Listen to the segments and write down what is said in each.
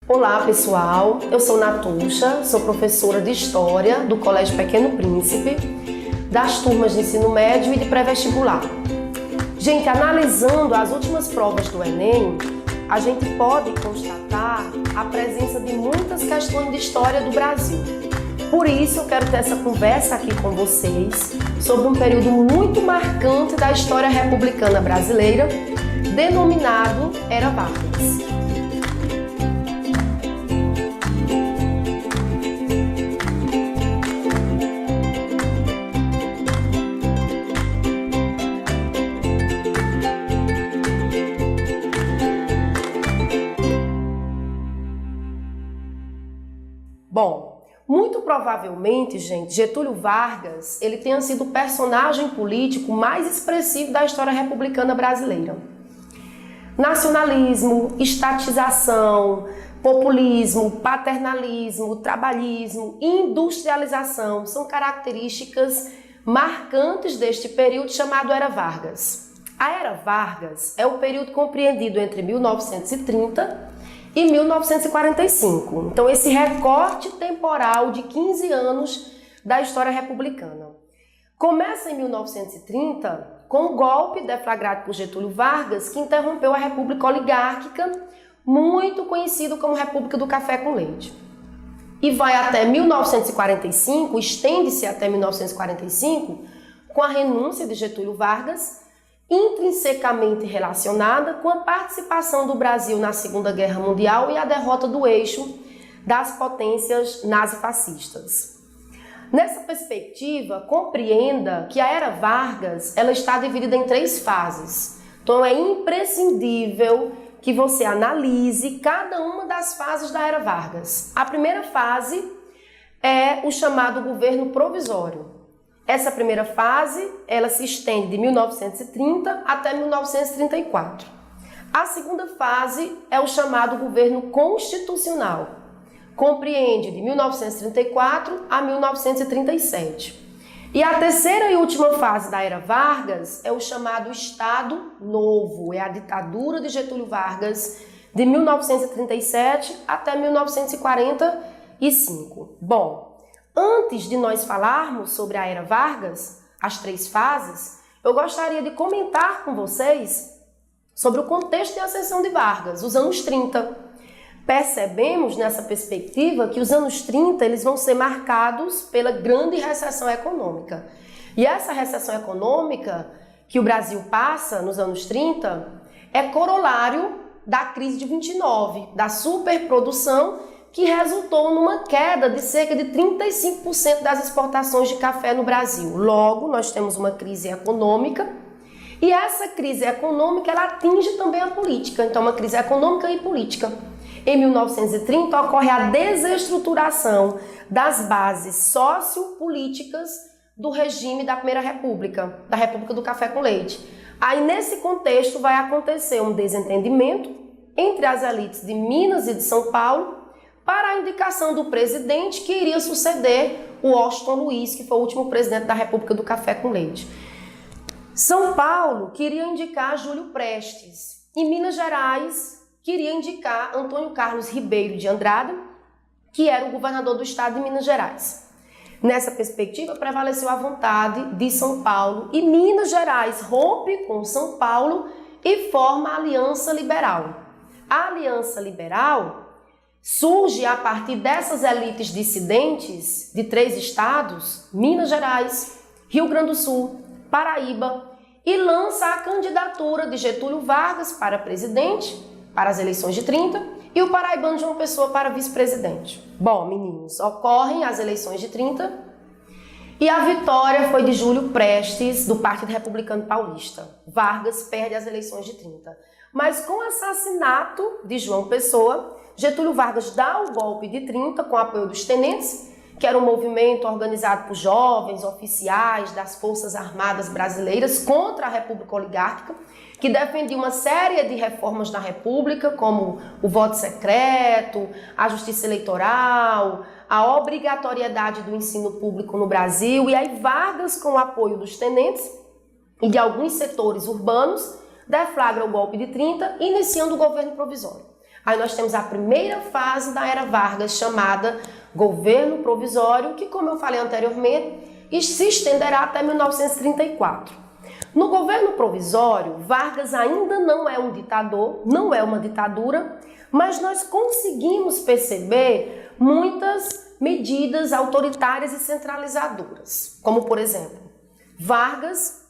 Olá pessoal, eu sou Natuxa, sou professora de História do Colégio Pequeno Príncipe, das turmas de ensino médio e de pré-vestibular. Gente, analisando as últimas provas do Enem, a gente pode constatar a presença de muitas questões de história do Brasil. Por isso eu quero ter essa conversa aqui com vocês sobre um período muito marcante da história republicana brasileira, denominado Era Vargas. Bom, muito provavelmente, gente, Getúlio Vargas, ele tenha sido o personagem político mais expressivo da história republicana brasileira. Nacionalismo, estatização, populismo, paternalismo, trabalhismo, industrialização são características marcantes deste período chamado Era Vargas. A Era Vargas é o período compreendido entre 1930 e 1945. Então, esse recorte temporal de 15 anos da história republicana. Começa em 1930 com o golpe deflagrado por Getúlio Vargas, que interrompeu a República Oligárquica, muito conhecido como República do Café com Leite. E vai até 1945, estende-se até 1945, com a renúncia de Getúlio Vargas, intrinsecamente relacionada com a participação do Brasil na Segunda Guerra Mundial e a derrota do eixo das potências nazifascistas. Nessa perspectiva, compreenda que a Era Vargas ela está dividida em 3 fases. Então é imprescindível que você analise cada uma das fases da Era Vargas. A primeira fase é o chamado governo provisório. Essa primeira fase, ela se estende de 1930 até 1934. A segunda fase é o chamado governo constitucional. Compreende de 1934 a 1937. E a terceira e última fase da Era Vargas é o chamado Estado Novo, é a ditadura de Getúlio Vargas de 1937 até 1945. Bom, antes de nós falarmos sobre a Era Vargas, as 3 fases, eu gostaria de comentar com vocês sobre o contexto de ascensão de Vargas, os anos 30. Percebemos nessa perspectiva que os anos 30 eles vão ser marcados pela grande recessão econômica. E essa recessão econômica que o Brasil passa nos anos 30 é corolário da crise de 29, da superprodução que resultou numa queda de cerca de 35% das exportações de café no Brasil. Logo, nós temos uma crise econômica e essa crise econômica ela atinge também a política, então uma crise econômica e política. Em 1930 ocorre a desestruturação das bases sociopolíticas do regime da Primeira República, da República do Café com Leite. Aí nesse contexto vai acontecer um desentendimento entre as elites de Minas e de São Paulo para a indicação do presidente que iria suceder o Washington Luiz, que foi o último presidente da República do Café com Leite. São Paulo queria indicar Júlio Prestes e Minas Gerais queria indicar Antônio Carlos Ribeiro de Andrade, que era o governador do estado de Minas Gerais. Nessa perspectiva, prevaleceu a vontade de São Paulo e Minas Gerais rompe com São Paulo e forma a Aliança Liberal. A Aliança Liberal surge a partir dessas elites dissidentes de 3 estados, Minas Gerais, Rio Grande do Sul, Paraíba, e lança a candidatura de Getúlio Vargas para presidente, para as eleições de 30, e o paraibano João Pessoa para vice-presidente. Bom, meninos, ocorrem as eleições de 30 e a vitória foi de Júlio Prestes, do Partido Republicano Paulista. Vargas perde as eleições de 30. Mas com o assassinato de João Pessoa, Getúlio Vargas dá o golpe de 30 com o apoio dos tenentes, que era um movimento organizado por jovens oficiais das Forças Armadas Brasileiras contra a República Oligárquica, que defendia uma série de reformas na República, como o voto secreto, a justiça eleitoral, a obrigatoriedade do ensino público no Brasil. E aí Vargas, com o apoio dos tenentes e de alguns setores urbanos, deflagra o golpe de 30, iniciando o governo provisório. Aí nós temos a primeira fase da era Vargas, chamada governo provisório, que, como eu falei anteriormente, se estenderá até 1934. No governo provisório, Vargas ainda não é um ditador, não é uma ditadura, mas nós conseguimos perceber muitas medidas autoritárias e centralizadoras. Como, por exemplo, Vargas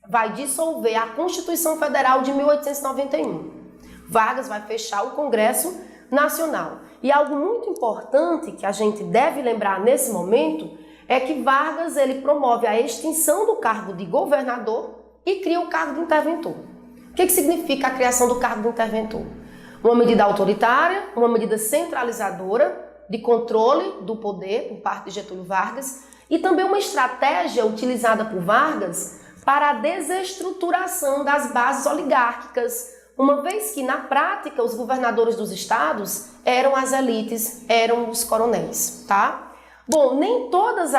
vai dissolver a Constituição Federal de 1891. Vargas vai fechar o Congresso Nacional. E algo muito importante que a gente deve lembrar nesse momento é que Vargas ele promove a extinção do cargo de governador e cria o cargo de interventor. O que significa a criação do cargo de interventor? Uma medida autoritária, uma medida centralizadora de controle do poder por parte de Getúlio Vargas e também uma estratégia utilizada por Vargas para a desestruturação das bases oligárquicas, uma vez que, na prática, os governadores dos estados eram as elites, eram os coronéis, tá? Bom, nem todos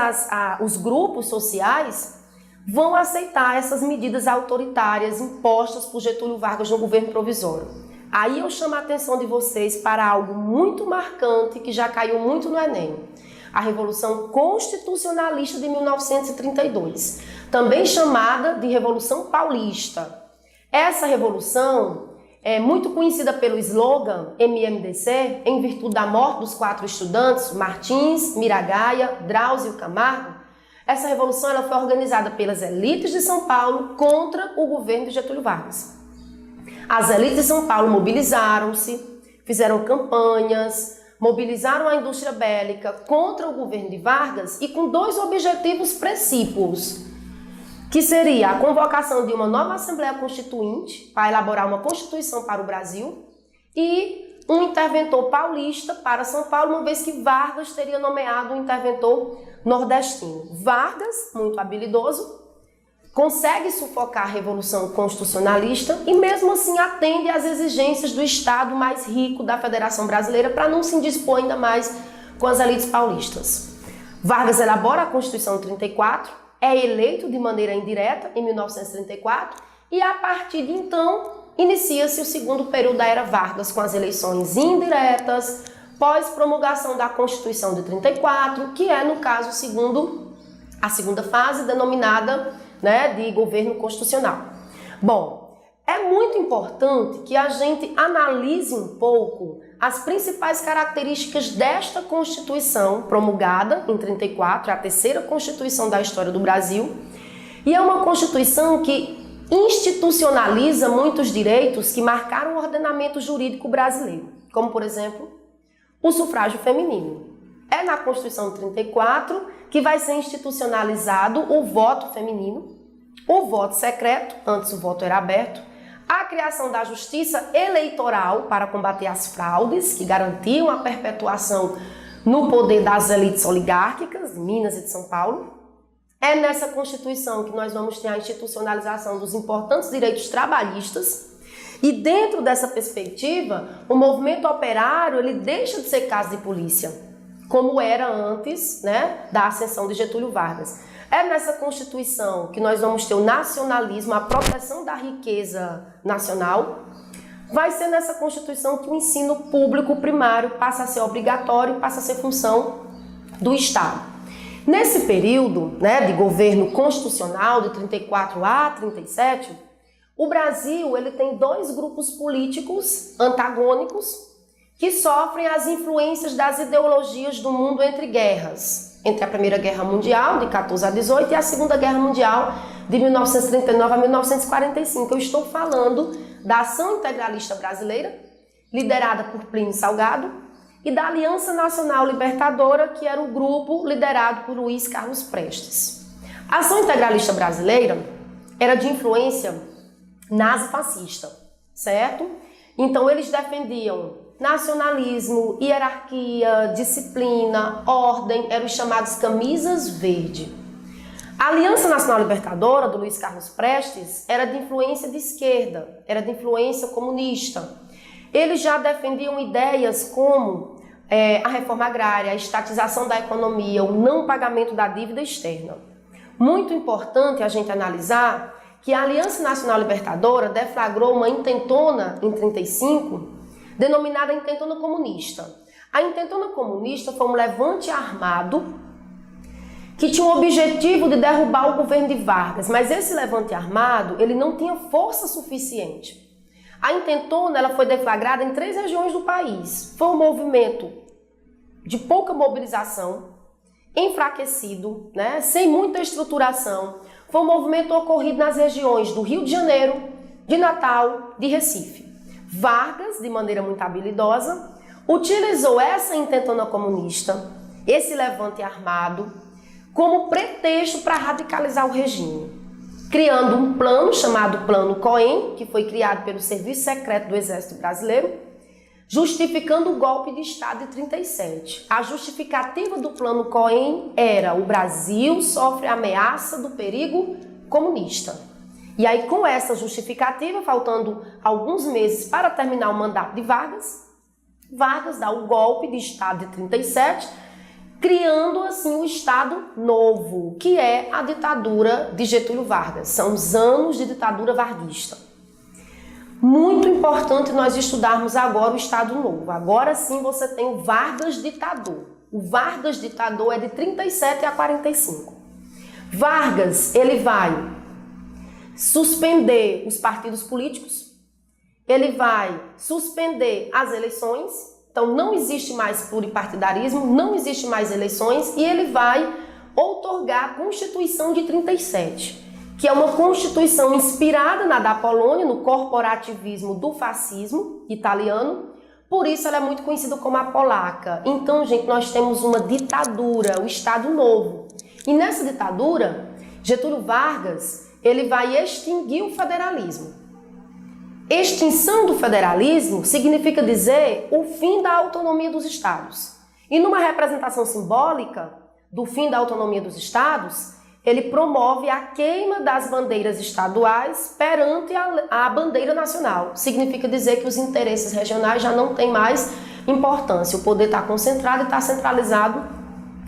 os grupos sociais vão aceitar essas medidas autoritárias impostas por Getúlio Vargas no governo provisório. Aí eu chamo a atenção de vocês para algo muito marcante que já caiu muito no Enem. A Revolução Constitucionalista de 1932, também chamada de Revolução Paulista. Essa revolução é muito conhecida pelo slogan MMDC, em virtude da morte dos 4 estudantes, Martins, Miragaia, Drauzio Camargo. Essa revolução ela foi organizada pelas elites de São Paulo contra o governo de Getúlio Vargas. As elites de São Paulo mobilizaram-se, fizeram campanhas, mobilizaram a indústria bélica contra o governo de Vargas e com 2 objetivos precípios, que seria a convocação de uma nova Assembleia Constituinte para elaborar uma Constituição para o Brasil e um interventor paulista para São Paulo, uma vez que Vargas teria nomeado um interventor nordestino. Vargas, muito habilidoso, consegue sufocar a Revolução Constitucionalista e mesmo assim atende às exigências do Estado mais rico da Federação Brasileira para não se indispor ainda mais com as elites paulistas. Vargas elabora a Constituição de 34, é eleito de maneira indireta em 1934 e a partir de então inicia-se o segundo período da era Vargas com as eleições indiretas, pós-promulgação da Constituição de 34, que é, no caso, a segunda fase denominada de governo constitucional. Bom, é muito importante que a gente analise um pouco as principais características desta Constituição promulgada em 34, é a terceira Constituição da história do Brasil, e é uma Constituição que institucionaliza muitos direitos que marcaram o ordenamento jurídico brasileiro, como, por exemplo, o sufrágio feminino. É na Constituição de 34 que vai ser institucionalizado o voto feminino, o voto secreto, antes o voto era aberto, a criação da justiça eleitoral para combater as fraudes que garantiam a perpetuação no poder das elites oligárquicas de Minas e de São Paulo. É nessa Constituição que nós vamos ter a institucionalização dos importantes direitos trabalhistas e dentro dessa perspectiva, o movimento operário ele deixa de ser casa de polícia, como era antes da ascensão de Getúlio Vargas. É nessa Constituição que nós vamos ter o nacionalismo, a proteção da riqueza nacional. Vai ser nessa Constituição que o ensino público primário passa a ser obrigatório, passa a ser função do Estado. Nesse período de governo constitucional, de 34 a 37, o Brasil ele tem 2 grupos políticos antagônicos que sofrem as influências das ideologias do mundo entre guerras. Entre a Primeira Guerra Mundial, de 14 a 18, e a Segunda Guerra Mundial, de 1939 a 1945. Eu estou falando da Ação Integralista Brasileira, liderada por Plínio Salgado, e da Aliança Nacional Libertadora, que era o grupo liderado por Luiz Carlos Prestes. A Ação Integralista Brasileira era de influência nazifascista, certo? Então eles defendiam nacionalismo, hierarquia, disciplina, ordem, eram os chamados camisas verde. A Aliança Nacional Libertadora, do Luiz Carlos Prestes, era de influência de esquerda, era de influência comunista. Eles já defendiam ideias como a reforma agrária, a estatização da economia, o não pagamento da dívida externa. Muito importante a gente analisar que a Aliança Nacional Libertadora deflagrou uma intentona em 35 denominada Intentona Comunista. A Intentona Comunista foi um levante armado que tinha o objetivo de derrubar o governo de Vargas, mas esse levante armado, ele não tinha força suficiente. A Intentona, ela foi deflagrada em 3 regiões do país. Foi um movimento de pouca mobilização, enfraquecido, né, sem muita estruturação. Foi um movimento ocorrido nas regiões do Rio de Janeiro, de Natal, de Recife. Vargas, de maneira muito habilidosa, utilizou essa Intentona Comunista, esse levante armado, como pretexto para radicalizar o regime, criando um plano chamado Plano Cohen, que foi criado pelo Serviço Secreto do Exército Brasileiro, justificando o golpe de Estado de 37. A justificativa do Plano Cohen era: o Brasil sofre ameaça do perigo comunista. E aí, com essa justificativa, faltando alguns meses para terminar o mandato de Vargas, Vargas dá o golpe de Estado de 37, criando assim o Estado Novo, que é a ditadura de Getúlio Vargas. São os anos de ditadura varguista. Muito importante nós estudarmos agora o Estado Novo. Agora sim você tem o Vargas ditador. O Vargas ditador é de 37 a 45. Vargas, ele vai suspender os partidos políticos, ele vai suspender as eleições, então não existe mais pluripartidarismo, não existe mais eleições, e ele vai outorgar a Constituição de 37, que é uma Constituição inspirada na da Polônia, no corporativismo do fascismo italiano, por isso ela é muito conhecida como a polaca. Então, gente, nós temos uma ditadura, o Estado Novo. E nessa ditadura, Getúlio Vargas, ele vai extinguir o federalismo. Extinção do federalismo significa dizer o fim da autonomia dos estados. E numa representação simbólica do fim da autonomia dos estados, ele promove a queima das bandeiras estaduais perante a bandeira nacional. Significa dizer que os interesses regionais já não têm mais importância. O poder está concentrado e está centralizado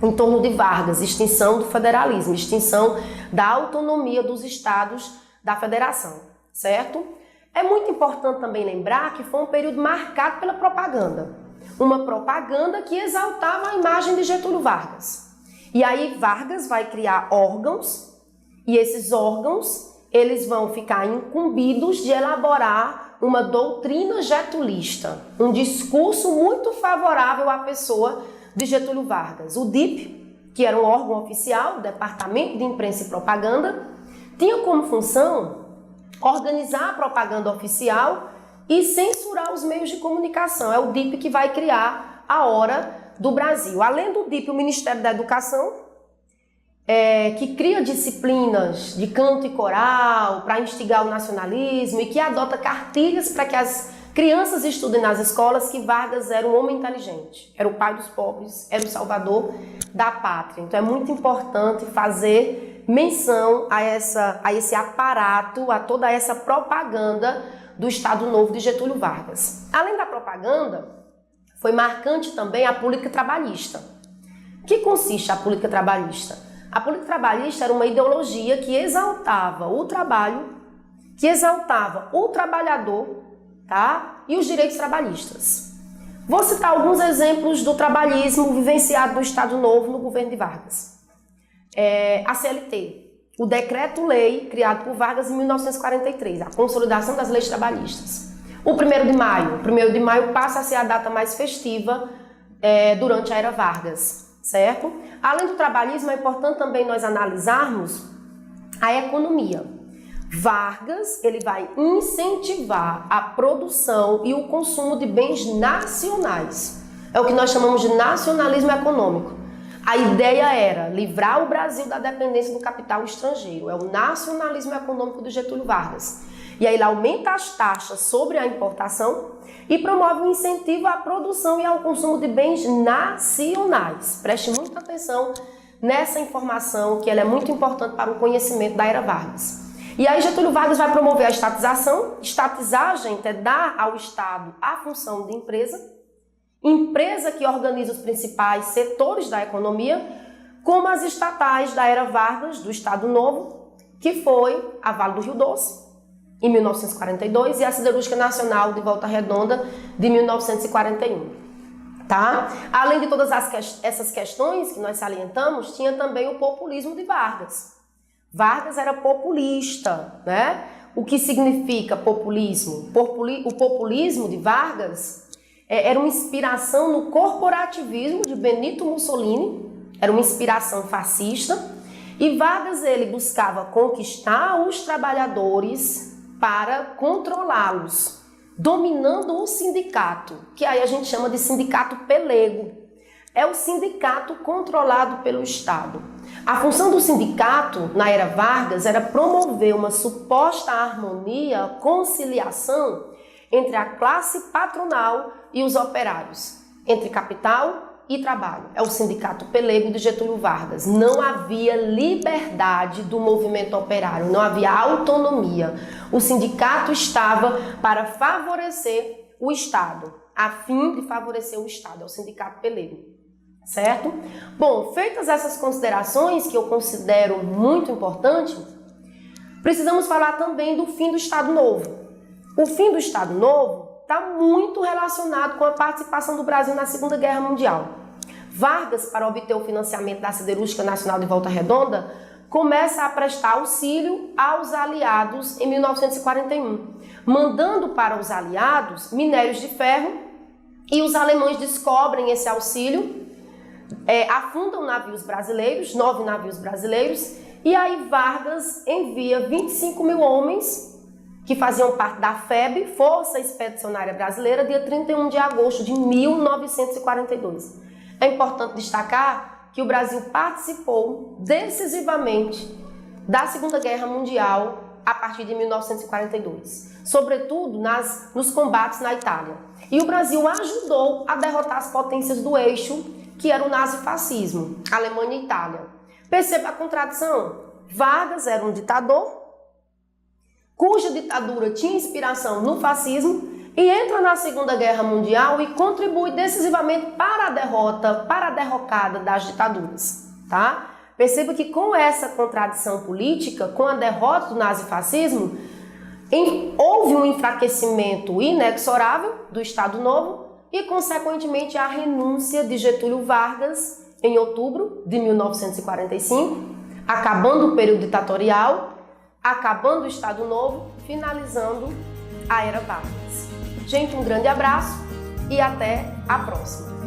em torno de Vargas. Extinção do federalismo, extinção da autonomia dos estados da federação, certo? É muito importante também lembrar que foi um período marcado pela propaganda. Uma propaganda que exaltava a imagem de Getúlio Vargas. E aí Vargas vai criar órgãos, e esses órgãos, eles vão ficar incumbidos de elaborar uma doutrina getulista, um discurso muito favorável à pessoa de Getúlio Vargas. O DIP, que era um órgão oficial, o Departamento de Imprensa e Propaganda, tinha como função organizar a propaganda oficial e censurar os meios de comunicação. É o DIP que vai criar a Hora do Brasil. Além do DIP, o Ministério da Educação, que cria disciplinas de canto e coral para instigar o nacionalismo e que adota cartilhas para que as crianças estudem nas escolas que Vargas era um homem inteligente, era o pai dos pobres, era o salvador da pátria. Então é muito importante fazer menção a esse aparato, a toda essa propaganda do Estado Novo de Getúlio Vargas. Além da propaganda, foi marcante também a política trabalhista. O que consiste a política trabalhista? A política trabalhista era uma ideologia que exaltava o trabalho, que exaltava o trabalhador, tá? E os direitos trabalhistas. Vou citar alguns exemplos do trabalhismo vivenciado no Estado Novo no governo de Vargas. A CLT, o decreto-lei criado por Vargas em 1943, a consolidação das leis trabalhistas. O 1º de maio. O 1º de maio passa a ser a data mais festiva durante a era Vargas, certo? Além do trabalhismo, é importante também nós analisarmos a economia. Vargas, ele vai incentivar a produção e o consumo de bens nacionais. É o que nós chamamos de nacionalismo econômico. A ideia era livrar o Brasil da dependência do capital estrangeiro. É o nacionalismo econômico do Getúlio Vargas. E aí ele aumenta as taxas sobre a importação e promove um incentivo à produção e ao consumo de bens nacionais. Preste muita atenção nessa informação, que ela é muito importante para o conhecimento da era Vargas. E aí Getúlio Vargas vai promover a estatização. Estatizar, gente, é dar ao Estado a função de empresa que organiza os principais setores da economia, como as estatais da era Vargas, do Estado Novo, que foi a Vale do Rio Doce, em 1942, e a Siderúrgica Nacional de Volta Redonda, de 1941. Tá? Além de todas essas questões que nós salientamos, tinha também o populismo de Vargas. Vargas era populista, né? O que significa populismo? O populismo de Vargas era uma inspiração no corporativismo de Benito Mussolini, era uma inspiração fascista, e Vargas ele buscava conquistar os trabalhadores para controlá-los, dominando o sindicato, que aí a gente chama de sindicato pelego. É o sindicato controlado pelo Estado. A função do sindicato, na era Vargas, era promover uma suposta harmonia, conciliação entre a classe patronal e os operários, entre capital e trabalho. É o sindicato pelego de Getúlio Vargas. Não havia liberdade do movimento operário, não havia autonomia. O sindicato estava para favorecer o Estado, a fim de favorecer o Estado, é o sindicato pelego, certo? Bom, feitas essas considerações que eu considero muito importante, precisamos falar também do fim do Estado Novo. O fim do Estado Novo está muito relacionado com a participação do Brasil na Segunda Guerra Mundial. Vargas, para obter o financiamento da Siderúrgica Nacional de Volta Redonda, começa a prestar auxílio aos aliados em 1941, mandando para os aliados minérios de ferro, e os alemães descobrem esse auxílio, afundam navios brasileiros, 9 navios brasileiros, e aí Vargas envia 25 mil homens que faziam parte da FEB, Força Expedicionária Brasileira, dia 31 de agosto de 1942. É importante destacar que o Brasil participou decisivamente da Segunda Guerra Mundial a partir de 1942, sobretudo nos combates na Itália. E o Brasil ajudou a derrotar as potências do eixo, que era o nazifascismo, Alemanha e Itália. Perceba a contradição. Vargas era um ditador, cuja ditadura tinha inspiração no fascismo, e entra na Segunda Guerra Mundial e contribui decisivamente para a derrota, para a derrocada das ditaduras, tá? Perceba que com essa contradição política, com a derrota do nazifascismo, houve um enfraquecimento inexorável do Estado Novo e, consequentemente, a renúncia de Getúlio Vargas em outubro de 1945, acabando o período ditatorial, acabando o Estado Novo, finalizando a Era Vargas. Gente, um grande abraço e até a próxima!